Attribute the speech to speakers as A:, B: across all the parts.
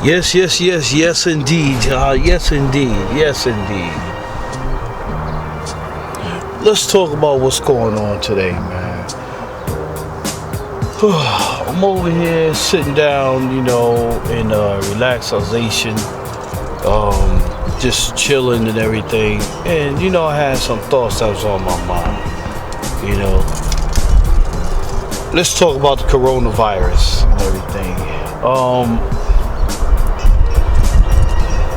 A: Yes, yes, yes, yes, indeed. Yes, indeed. Yes, indeed. Let's talk about what's going on today, man. I'm over here sitting down, in relaxation, just chilling and everything. And, I had some thoughts that was on my mind. Let's talk about the coronavirus and everything.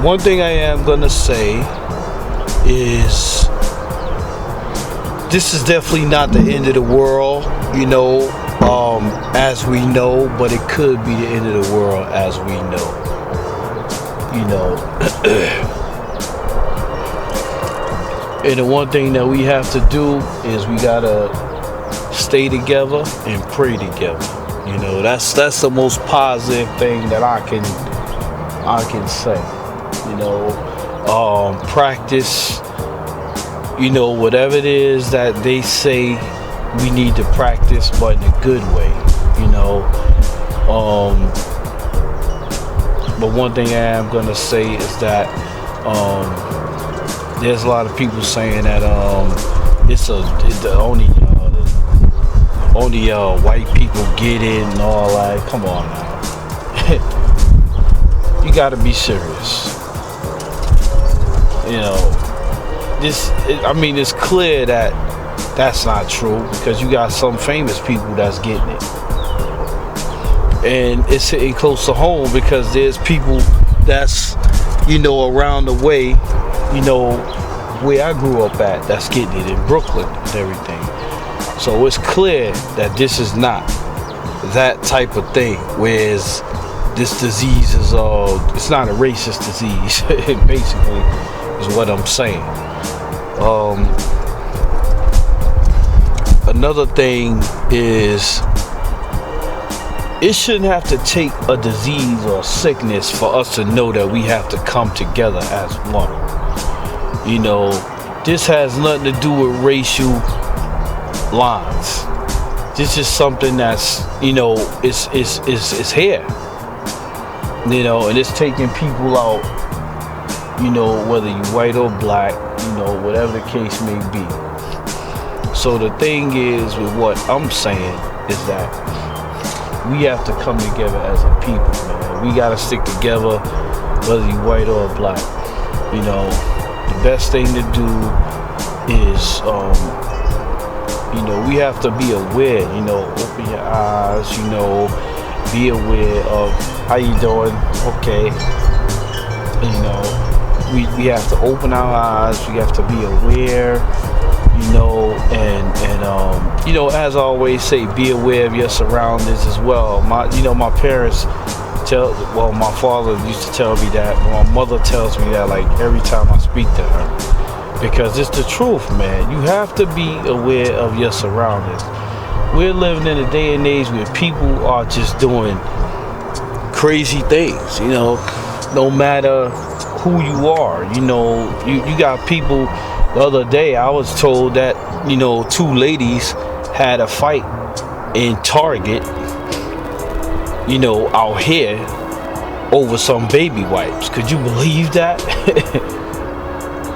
A: One thing I am gonna say is this is definitely not the end of the world, as we know, but it could be the end of the world as we know. And the one thing that we have to do is we gotta stay together and pray together. That's the most positive thing that I can say. Practice, whatever it is that they say we need to practice, but in a good way, But one thing I am gonna say is that there's a lot of people saying that it's only white people get it and all that. Come on now, you gotta be serious. It's clear that that's not true because you got some famous people that's getting it. And it's hitting close to home because there's people that's, around the way, where I grew up at, that's getting it in Brooklyn and everything. So it's clear that this is not that type of thing, whereas this disease is, it's not a racist disease, basically, is what I'm saying. Another thing is, it shouldn't have to take a disease or sickness for us to know that we have to come together as one. This has nothing to do with racial lines. This is something that's, it's here. And it's taking people out, whether you white or black, whatever the case may be. So the thing is with what I'm saying is that we have to come together as a people, man. We gotta stick together, whether you white or black. The best thing to do is, we have to be aware, open your eyes, be aware of how you doing, okay. We have to open our eyes, we have to be aware, and as I always say, be aware of your surroundings as well. My parents my father used to tell me that, my mother tells me that like every time I speak to her, because it's the truth, man. You have to be aware of your surroundings. We're living in a day and age where people are just doing crazy things, no matter who you are. You got people. The other day I was told that two ladies had a fight in Target, out here over some baby wipes. Could you believe that?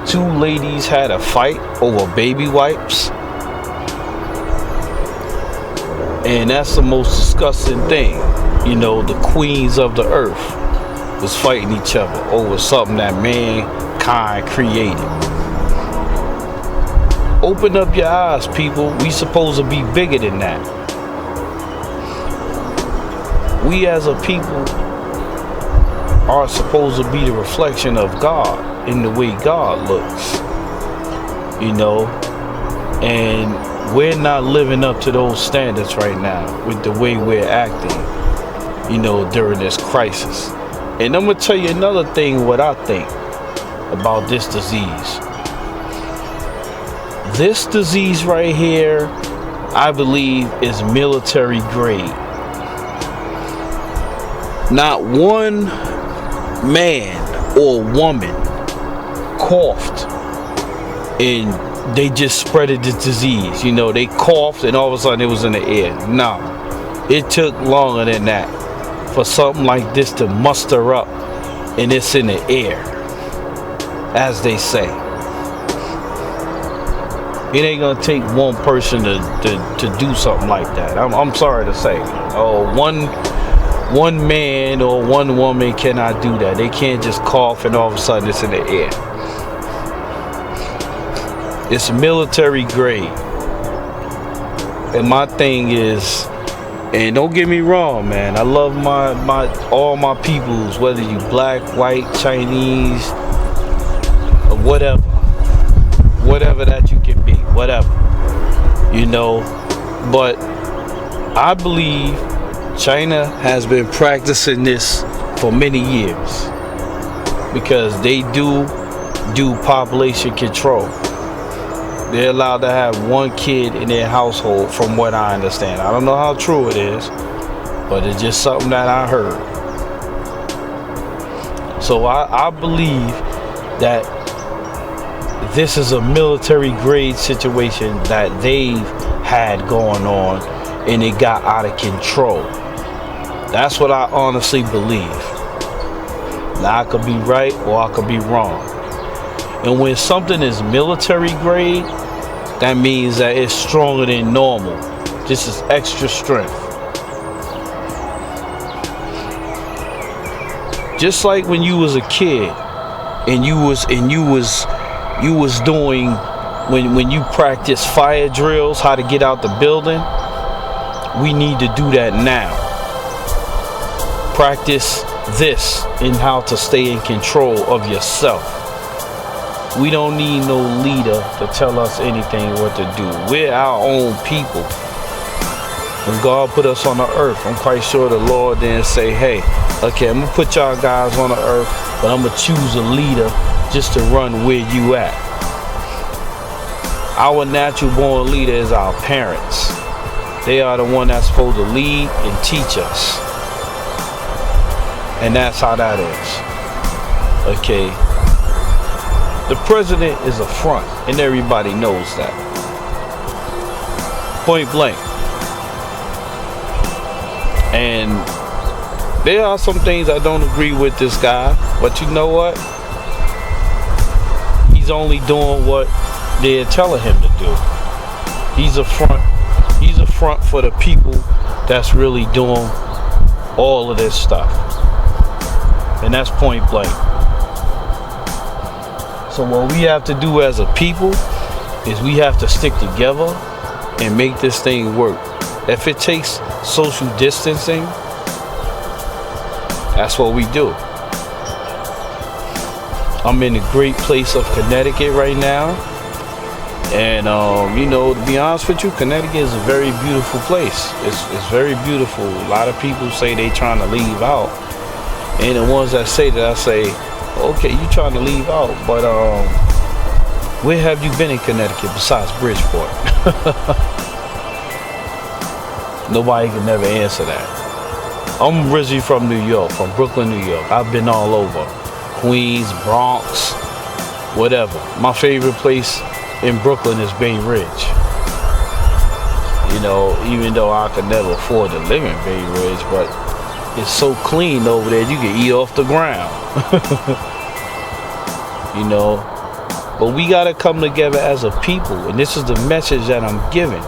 A: Two ladies had a fight over baby wipes. And that's the most disgusting thing. The queens of the earth was fighting each other over something that mankind created. Open up your eyes, people. We supposed to be bigger than that. We as a people are supposed to be the reflection of God in the way God looks. And we're not living up to those standards right now with the way we're acting, during this crisis. And I'm going to tell you another thing, what I think about this disease. This disease right here, I believe, is military grade. Not one man or woman coughed and they just spreaded the disease. They coughed and all of a sudden it was in the air. No, it took longer than that. for something like this to muster up, and it's in the air, as they say. It ain't gonna take one person to do something like that. I'm sorry to say. One man or one woman cannot do that. They can't just cough and all of a sudden it's in the air. It's military grade. And my thing is, and don't get me wrong, man, I love all my peoples, whether you black, white, Chinese, or whatever that you can be, whatever, but I believe China has been practicing this for many years because they do population control. They're allowed to have one kid in their household, from what I understand. I don't know how true it is, but it's just something that I heard. So I believe that this is a military grade situation that they've had going on, and it got out of control. That's what I honestly believe. Now, I could be right or I could be wrong. And when something is military grade, that means that it's stronger than normal. This is extra strength. Just like when you was a kid and you was doing when you practice fire drills, how to get out the building, we need to do that now. Practice this in how to stay in control of yourself. We don't need no leader to tell us anything what to do. We're our own people. When God put us on the earth, I'm quite sure the Lord didn't say, hey, okay, I'm gonna put y'all guys on the earth, but I'm gonna choose a leader just to run where you at. Our natural born leader is our parents. They are the one that's supposed to lead and teach us. And that's how that is. Okay. The president is a front, and everybody knows that. Point blank. And there are some things I don't agree with this guy, but you know what? He's only doing what they're telling him to do. He's a front. He's a front for the people that's really doing all of this stuff. And that's point blank. So what we have to do as a people is we have to stick together and make this thing work. If it takes social distancing, that's what we do. I'm in the great place of Connecticut right now. And, to be honest with you, Connecticut is a very beautiful place. It's very beautiful. A lot of people say they trying to leave out. And the ones that say that, I say, okay, you trying to leave out, but where have you been in Connecticut besides Bridgeport? Nobody can never answer that. I'm originally from New York, from Brooklyn, New York. I've been all over. Queens, Bronx, whatever. My favorite place in Brooklyn is Bay Ridge. Even though I could never afford to live in Bay Ridge, but it's so clean over there, you can eat off the ground. But we got to come together as a people, and this is the message that I'm giving.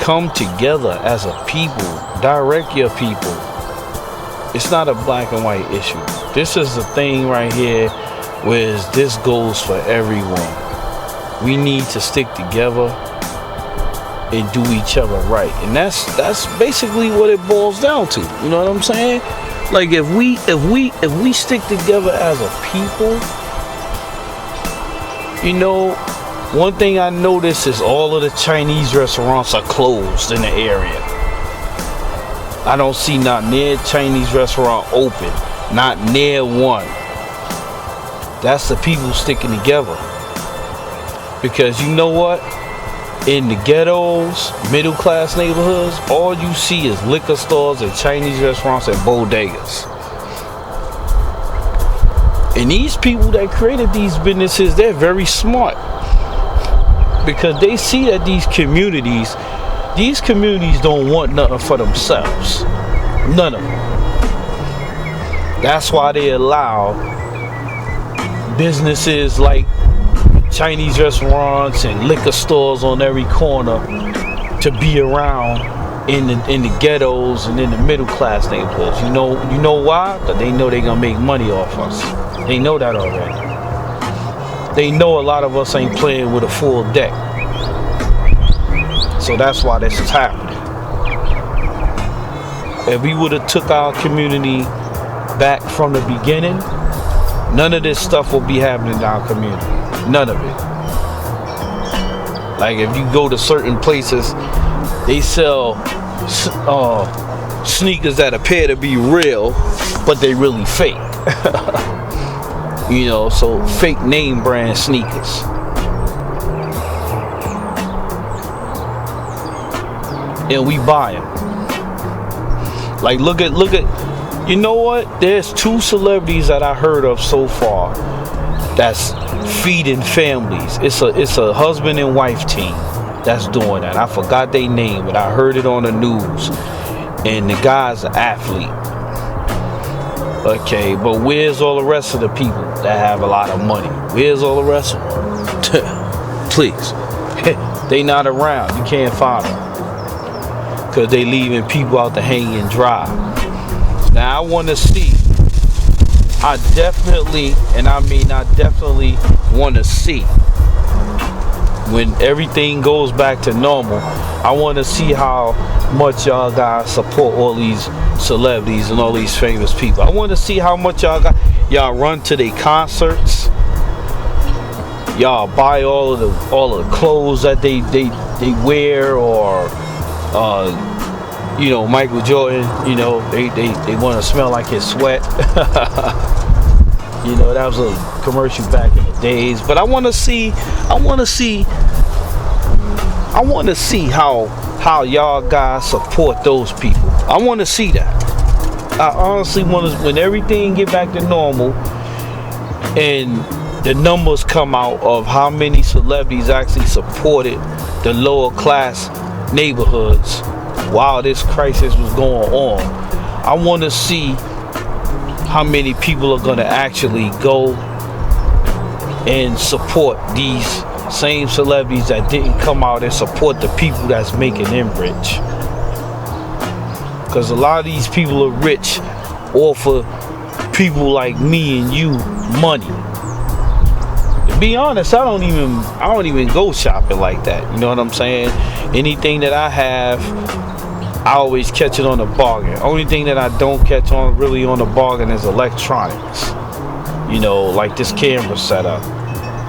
A: Come together as a people, direct your people. It's not a black and white issue. This is the thing right here where this goes for everyone. We need to stick together and do each other right, and that's basically what it boils down to. You know what I'm saying? Like if we stick together as a people, one thing I noticed is all of the Chinese restaurants are closed in the area. I don't see not near Chinese restaurant open, not near one. That's the people sticking together. Because you know what? In the ghettos, middle class neighborhoods, all you see is liquor stores and Chinese restaurants and bodegas. And these people that created these businesses, they're very smart. Because they see that these communities these communities don't want nothing for themselves. None of them. That's why they allow businesses like Chinese restaurants and liquor stores on every corner to be around in the ghettos and in the middle class neighborhoods. You know why? Because they know they're gonna make money off us. They know that already. They know a lot of us ain't playing with a full deck. So that's why this is happening. If we would have took our community back from the beginning, none of this stuff will be happening in our community. None of it. Like if you go to certain places, they sell sneakers that appear to be real, but they really fake. You know, so fake name brand sneakers. And we buy them. Like look at, you know what? There's 2 celebrities that I heard of so far that's feeding families. It's a husband and wife team that's doing that. I forgot their name, but I heard it on the news. And the guy's an athlete. Okay, but where's all the rest of the people that have a lot of money? Where's all the rest of them? Please. They not around. You can't find them. Because they leaving people out to hang and dry. Now I want to see. I definitely want to see when everything goes back to normal. I want to see how much y'all guys support all these celebrities and all these famous people. I want to see how much y'all run to their concerts. Y'all buy all of the clothes that they wear, or you know, Michael Jordan, you know, they want to smell like his sweat. You know, that was a commercial back in the days. But I want to see how y'all guys support those people. I want to see that. I honestly want to, when everything get back to normal and the numbers come out of how many celebrities actually supported the lower class neighborhoods while this crisis was going on, I want to see how many people are going to actually go and support these same celebrities that didn't come out and support the people that's making them rich. Because a lot of these people are rich off of people like me and you money. To be honest, I don't even go shopping like that. You know what I'm saying? Anything that I have, I always catch it on a bargain. Only thing that I don't catch on really on a bargain is electronics. You know, like this camera setup,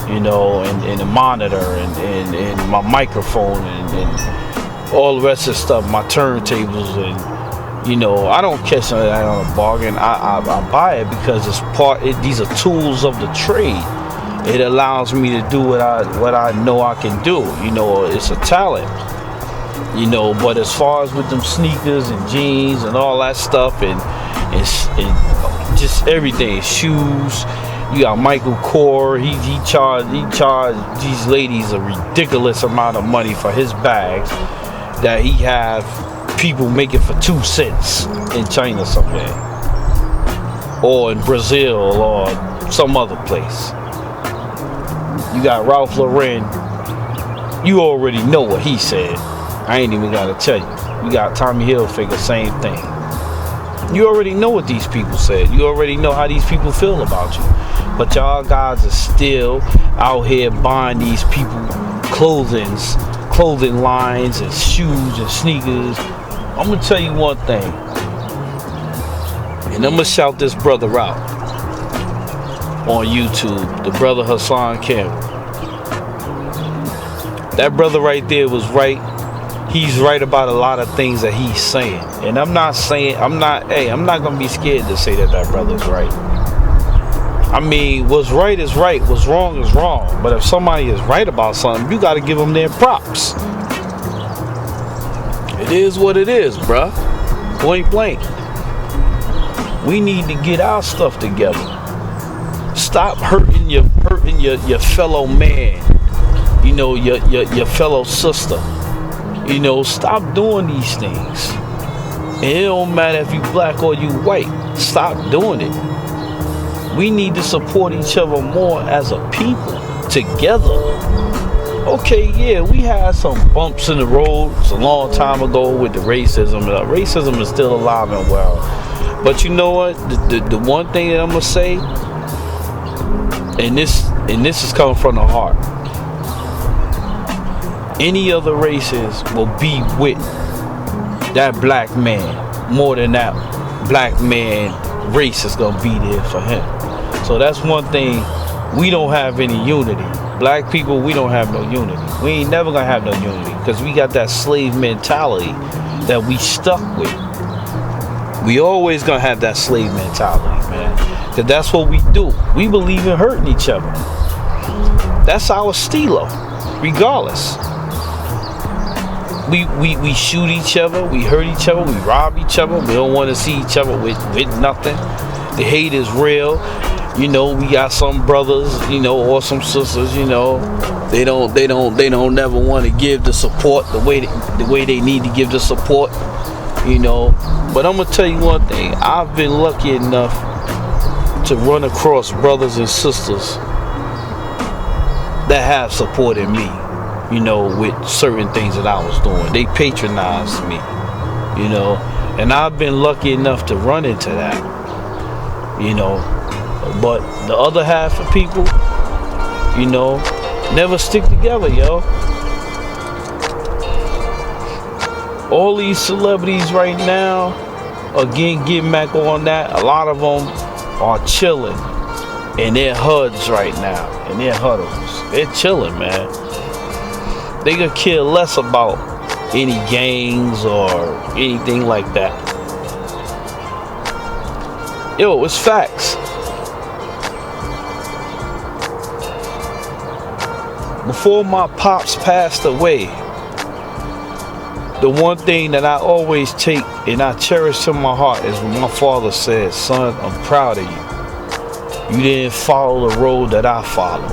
A: you know, and the monitor and my microphone and all the rest of the stuff, my turntables, and you know, I don't catch none of that on a bargain. I buy it because these are tools of the trade. It allows me to do what I know I can do. You know, it's a talent. You know, but as far as with them sneakers and jeans and all that stuff and just everything, shoes, you got Michael Kors, he charged these ladies a ridiculous amount of money for his bags that he have people making for 2 cents in China somewhere, or in Brazil, or some other place. You got Ralph Lauren, you already know what he said. I ain't even gotta tell you. You got Tommy Hilfiger, same thing. You already know what these people said. You already know how these people feel about you. But y'all guys are still out here buying these people clothing lines and shoes and sneakers. I'm gonna tell you one thing, and I'm gonna shout this brother out on YouTube, the brother Hassan Campbell. That brother right there was right. He's right about a lot of things that he's saying. And I'm not gonna be scared to say that brother's right. I mean, what's right is right, what's wrong is wrong. But if somebody is right about something, you gotta give them their props. It is what it is, bruh. Point blank. We need to get our stuff together. Stop hurting your fellow man. You know, your fellow sister. You know, stop doing these things. And it don't matter if you black or you white. Stop doing it. We need to support each other more as a people, together. Okay, yeah, we had some bumps in the road a long time ago with the racism. Racism is still alive and well. But you know what? The one thing that I'm gonna say, and this is coming from the heart. Any other races will be with that black man more than that black man race is gonna be there for him. So that's one thing. We don't have any unity. Black people, we don't have no unity. We ain't never gonna have no unity because we got that slave mentality that we stuck with. We always gonna have that slave mentality, man. Because that's what we do. We believe in hurting each other. That's our stilo, regardless. We shoot each other, we hurt each other, we rob each other. We don't want to see each other with nothing. The hate is real. You know, we got some brothers, you know, or some sisters, you know, they don't never want to give the support the way they need to give the support, you know. But I'm gonna tell you one thing. I've been lucky enough to run across brothers and sisters that have supported me, you know, with certain things that I was doing. They patronized me, you know, and I've been lucky enough to run into that, you know. But the other half of people, you know, never stick together, yo. All these celebrities right now, again, getting back on that, a lot of them are chilling in their HUDs right now, in their huddles. They're chilling, man. They could care less about any gangs or anything like that. Yo, it's facts. Before my pops passed away, the one thing that I always take and I cherish in my heart is when my father said, "Son, I'm proud of you. You didn't follow the road that I followed."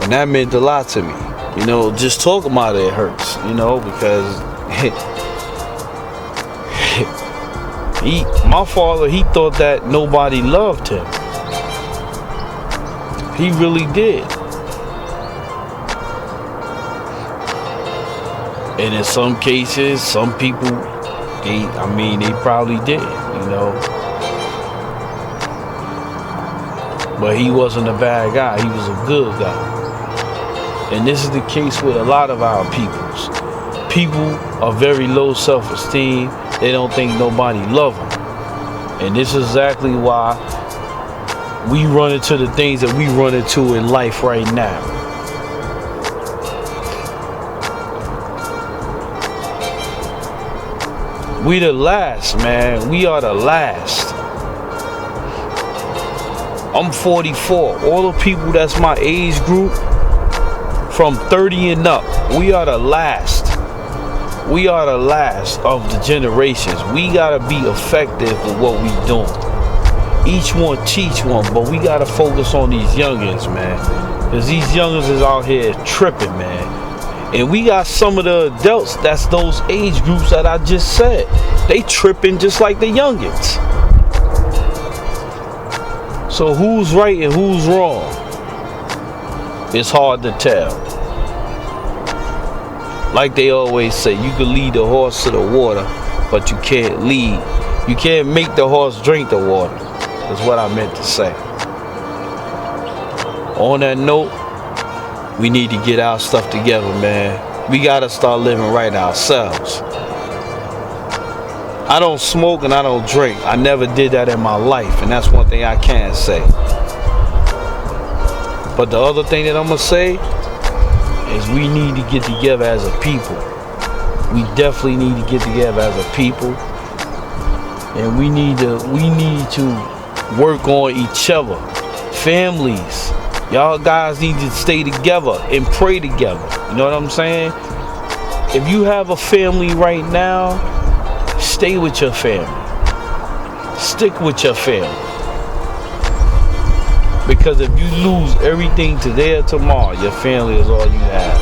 A: And that meant a lot to me. You know, just talking about it hurts, you know, because my father, he thought that nobody loved him. He really did. And in some cases, some people, they probably did, you know. But he wasn't a bad guy. He was a good guy. And this is the case with a lot of our peoples. People are very low self-esteem. They don't think nobody loves them. And this is exactly why we run into the things that we run into in life right now. We the last, man. We are the last. I'm 44. All the people that's my age group, from 30 and up, we are the last. We are the last of the generations. We gotta be effective with what we doing. Each one teach one, but we gotta focus on these youngins, man. Cause these youngins is out here tripping, man. And we got some of the adults, that's those age groups that I just said. They tripping just like the youngins. So who's right and who's wrong? It's hard to tell. Like they always say, you can lead the horse to the water, but you can't make the horse drink the water. That's what I meant to say. On that note, we need to get our stuff together, man. We gotta start living right ourselves. I don't smoke and I don't drink. I never did that in my life, and that's one thing I can say. But the other thing that I'm gonna say is we need to get together as a people. We definitely need to get together as a people, and we need to work on each other. Families. Y'all guys need to stay together and pray together. You know what I'm saying? If you have a family right now, stay with your family. Stick with your family. Because if you lose everything today or tomorrow, your family is all you have.